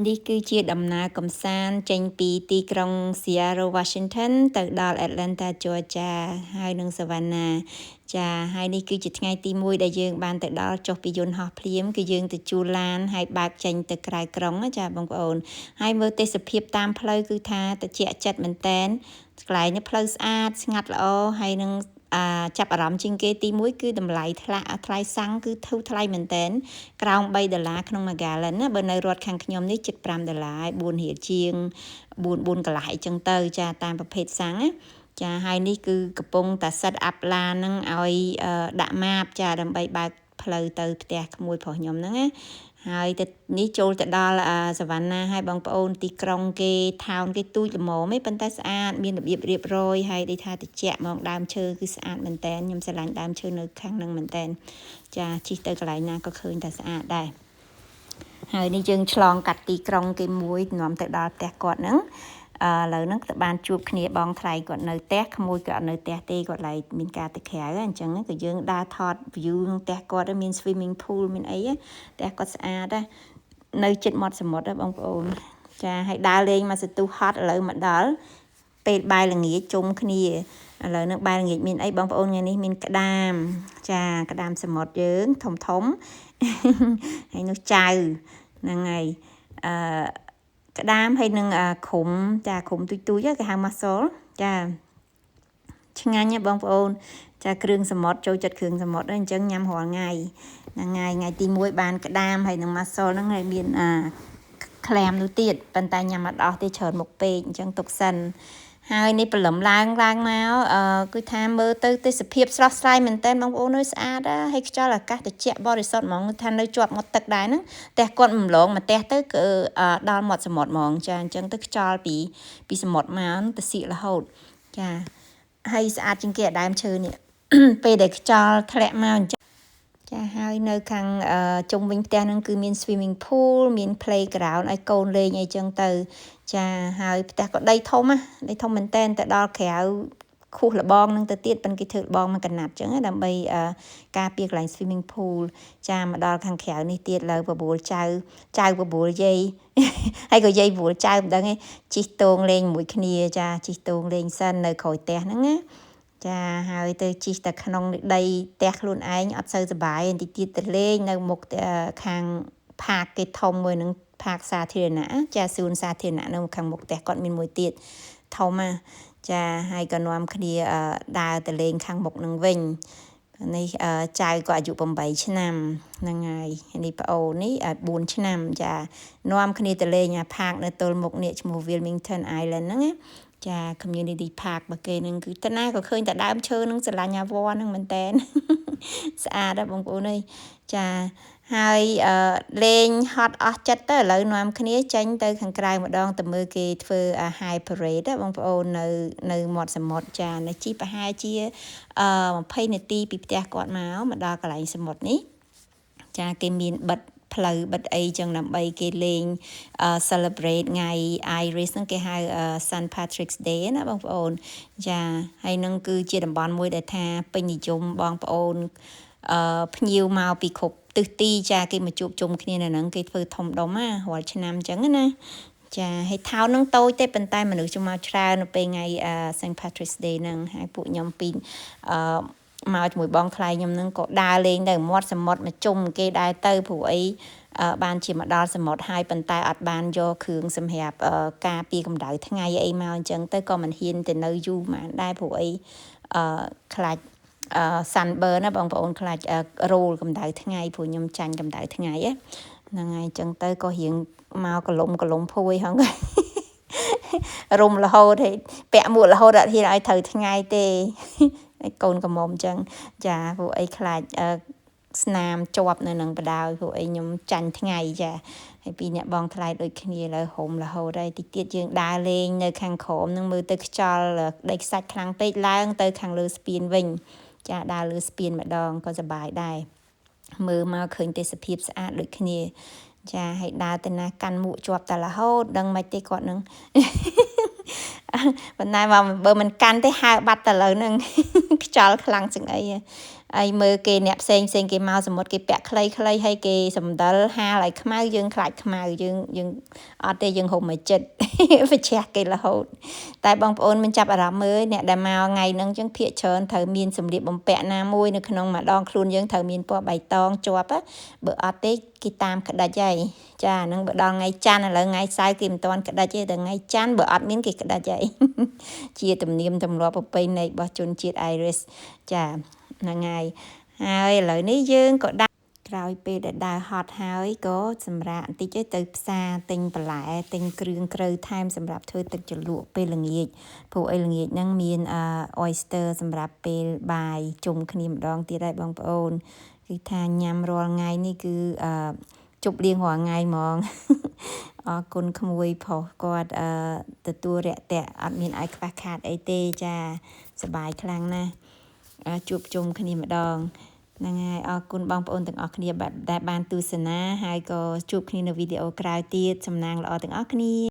នេះគឺជាដំណើរកម្សាន្តចេញពីទីក្រុង Seattle Washington ទៅដល់ Atlanta Georgia ហើយនឹង Savannah ចាហើយនេះគឺជាថ្ងៃទី1ដែលយើងបានទៅដល់ចុះពីយន្តហោះភ្លាមគឺយើងទៅជួលឡានហើយបើកចេញទៅក្រៅក្រុងចាបងប្អូនហើយមើលទេសភាពតាមផ្លូវគឺថាត្រជាក់ចិត្តមែនតែនកន្លែងនេះផ្លូវស្អាតស្ងាត់ល្អហើយនឹងចាប់អារម្មណ៍ជាងគេទី1គឺតម្លៃថ្លៃសាំងគឺធូរថ្លៃមែនតែនក្រោម$3ក្នុងមួយ gallon ណាបើនៅរដ្ឋខាងខ្ញុំនេះជិត$5ហើយ4រៀលជាង4កន្លះអីចឹងទៅចាតាមប្រភេទសាំងណាចាហើយនេះគឺកំពុងតែ set up ឡានហ្នឹងឲ្យដាក់ម៉ាបចាដើម្បីបើកផ្លូវទៅផ្ទះក្មួយប្រុសខ្ញុំហ្នឹងណាហើយទៅនេះចូលទៅដល់សវណ្ណាហើយបងប្អូនទីក្រុងគេថោនគេទូចល្មមឯងប៉ុន្តែស្អាតមានរបៀបរៀបរយហើយដូចថាត្រជាក់ហ្មងដើមឈើគឺស្អាតមែនតែនខ្ញុំស្រឡាញ់ដើមឈើនៅខាងហ្នឹងមែនតែនចាជិះទៅកន្លែងណាក៏ឃើញតែស្អាតដែរហើយនេះយើងឆ្លងកាត់ទីក្រុងគេមួយនាំទៅដល់ផ្ទះគាត់ហ្នឹងឥឡូវហ្នឹងក៏បានជួបគ្នាបងថ្លៃគាត់នៅផ្ទះក្មួយក៏អត់នៅផ្ទះទេគាត់ឡៃមានការទៅក្រៅអញ្ចឹងក៏យើងដើរថត view ក្នុងផ្ទះគាត់មាន swimming pool មានអីផ្ទះគាត់ស្អាតនៅជិតមាត់សមុទ្របងប្អូនចាហើយដើរលេងមកសន្ទុះហត់ឥឡូវមកដល់ពេលបាយល្ងាចជុំគ្នាឥឡូវហ្នឹងបាយល្ងាចមានអីបងប្អូនថ្ងៃនេះមានក្តាមចាក្តាមសមុទ្រយើងធំហើយនោះចៅហ្នឹងហើយក្តាមហើយនឹងឃុំចាឃុំទូចគេហៅម៉ាសូលចាឆ្ងាញ់ណាបងប្អូនចាគ្រឿងសមុទ្រចូលចិត្តគ្រឿងសមុទ្រអញ្ចឹងញ៉ាំរាល់ថ្ងៃហ្នឹងហើយថ្ងៃទី1បានក្តាមហើយនឹងម៉ាសូលហ្នឹងហើយមានក្លាមនោះទៀតប៉ុន្តែញ៉ាំអត់អស់ទេច្រើនមុខពេកអញ្ចឹងទុកសិនហើយនេះព្រលឹមឡើងមកគឺថាមើលទៅទេសភាពស្រស់ស្រាយមែនតើបងប្អូនអើយស្អាតហើយខ្យល់អាកាសត្រជាក់បរិសុទ្ធហ្មងថានៅជាប់មាត់ទឹកដែរហ្នឹងផ្ទះគាត់ម្លងមកផ្ទះទៅគឺដល់មាត់សមុទ្រហ្មងចាអញ្ចឹងទៅខ្យល់ពីសមុទ្រមកទៅសៀករហូតចាហើយស្អាតជាងគេដើមឈើនេះ ពេលដែលខ្យល់ធ្លាក់មកអញ្ចឹងចាហើយនៅខាងជុំវិញផ្ទះហ្នឹងគឺមាន swimming pool មាន playground ឲ្យកូនលេងអីចឹងទៅចាហើយផ្ទះក៏ដីធំមែនតែនទៅដល់ក្រៅខួសលបងនឹងទៅទៀតប៉ុន្តែគេធ្វើលបងមកកណាត់ចឹងដើម្បីការពារកន្លែង swimming pool ចាមកដល់ខាងក្រៅនេះទៀតលើបបួលចៅបបួលយាយហើយក៏យាយបបួលចៅមិនដឹងទេជីកតងលេងមួយគ្នាចាជីកតងលេងសិននៅក្រោយផ្ទះហ្នឹងណាចាហើយទៅជីកតែក្នុងដីផ្ទះខ្លួនឯងអត់សូវសុបាយបន្តិចទៀតទៅលេងនៅមុខខាងផាកគេធំមួយនឹងផាកសាធារណៈចាសួនសាធារណៈនៅខាងមុខផ្ទះគាត់មានមួយទៀតធំចាហើយក៏នាំគ្នាដើរទៅលេងខាងមុខនឹងវិញនេះចៅក៏អាយុ8ឆ្នាំហ្នឹងហើយនេះប្អូននេះ4ឆ្នាំចានាំគ្នាទៅលេងផាកនៅទល់មុខនេះឈ្មោះ Wilmington Island ហ្នឹងណាចា community park របស់គេនឹងគឺតាណាក៏ឃើញតែដើមឈើនឹងស្រឡាញ់អាវ៉ាហ្នឹងមែនតើស្អាតណាស់បងប្អូនអើយចាហើយលេងហត់អស់ចិត្តទៅឥឡូវនាំគ្នាចេញទៅខាងក្រៅម្ដងទៅមើលគេធ្វើ high parade បងប្អូននៅមាត់សមុទ្រចានៅជីប្រហែលជា20នាទីពីផ្ទះគាត់មកដល់កន្លែងសមុទ្រនេះចាគេមានបិទផ្លូវបិទអីចឹងដើម្បីគេលេងcelebrate ថ្ងៃ Irish ហ្នឹងគេហៅ St. Patrick's Day ណាបងប្អូនចាហើយនឹងគឺជាតំបន់មួយដែលថាពេញនិយមបងប្អូនភ្ញៀវមកពីគ្រប់ទិសទីចាគេមកជួបជុំគ្នានៅហ្នឹងគេធ្វើធំដុំរាល់ឆ្នាំចឹងណាចាហើយថោនហ្នឹងតូចទេប៉ុន្តែមនុស្សចូលមកច្រើននៅពេលថ្ងៃ St. Patrick's Day ហ្នឹងហើយពួកខ្ញុំពីមកជាមួយបងថ្លៃខ្ញុំហ្នឹងក៏ដើរលេងទៅមាត់សមុទ្រមកជុំគេដែរទៅព្រោះអីបានជាមកដល់សមុទ្រហើយប៉ុន្តែអត់បានយកគ្រឿងសម្រាប់ការពារកម្ដៅថ្ងៃអីមកអញ្ចឹងទៅក៏មិនហ៊ានទៅនៅយូរប៉ុន្មានដែរព្រោះអីខ្លាចsunburn ណាបងប្អូនខ្លាចរោលកម្ដៅថ្ងៃព្រោះខ្ញុំចាញ់កម្ដៅថ្ងៃហ្នឹងហើយអញ្ចឹងទៅក៏រៀងមកកលុំភួយហងរុំរហូតហើយពាក់មួករហូតអត់ហ៊ានឲ្យត្រូវថ្ងៃទេកូនកំមុំអញ្ចឹងចាព្រោះអីខ្លាចស្នាមជាប់នៅនឹងបដ ாய் ព្រោះអីខ្ញុំចាញ់ថ្ងៃចាហើយពីអ្នកបងថ្លៃដូចគ្នាលើហុំរហូតហើយតិចទៀតយើងដើរលេងនៅខាងក្រោមនឹងមើលទៅខ្យល់ដីខ្សាច់ខ្លាំងពេកឡើងទៅខាងលើស្ពានវិញចាដើរលើស្ពានម្ដងក៏សប្បាយដែរមើលមកឃើញទេសភាពស្អាតដូចគ្នាចាហើយដើរទៅណាកាន់មួកជាប់តែរហូតដឹងមិនទេគាត់នឹងប៉ុន្តែបើមិនកាន់ទេហើបាត់ទៅលើនឹងខ្យល់ខ្លាំងជាងអី ហើយមើលគេអ្នកផ្សេងគេមកសមុទ្រគេពាក់ខ្លីៗហើយគេសំដិលហាលឲ្យខ្មៅយើងខ្លាចខ្មៅយើងអត់ទេយើងហុំឲ្យចិត្ត ប្រឆាស់គេរហូតតែបងប្អូនមិនចាប់អារម្មណ៍មើលអ្នកដែលមកថ្ងៃហ្នឹងចឹងភាកច្រើនត្រូវមានសម្លៀកបំពាក់ណាមួយនៅក្នុងម្ដងខ្លួនយើងត្រូវមានពណ៌បៃតងជាប់បើអត់ទេគេតាមក្តិចហើយចាហ្នឹងបើដល់ថ្ងៃច័ន្ទឥឡូវថ្ងៃសៅរ៍គេមិនទាន់ក្តិចទេដល់ថ្ងៃច័ន្ទបើអត់មានគេក្តិចហើយ ជាទំនៀមទម្លាប់ប្រពៃណីរបស់ជនជាតិ Irish ចាហ្នឹងហើយឥឡូវនេះយើងក៏ដាក់ក្រោយពេលដែលដើរហត់ហើយក៏សម្រាកបន្តិចទៅផ្សារទិញបន្លែទិញគ្រឿងគ្រូវថែមសម្រាប់ធ្វើទឹកជ្រលក់ពេលល្ងាចព្រោះអីល្ងាចហ្នឹងមានoyster សម្រាប់ពេលបាយជុំគ្នាម្ដងទៀតហើយបងប្អូនគឺថាញ៉ាំរាល់ថ្ងៃនេះគឺជប់លៀងរាល់ថ្ងៃហ្មង អរគុណក្មួយផុសគាត់ទទួលរាក់ទាក់អត់មានឲ្យខ្វះខាតអីទេចាសប្បាយខ្លាំងណាស់ជួបជុំគ្នាម្ដងហ្នឹងហើយអរគុណបងប្អូនទាំងអស់គ្នាដែលបានទស្សនាហើយក៏ជួបគ្នានៅវីដេអូក្រោយទៀតសំណាងល្អទាំងអស់គ្នា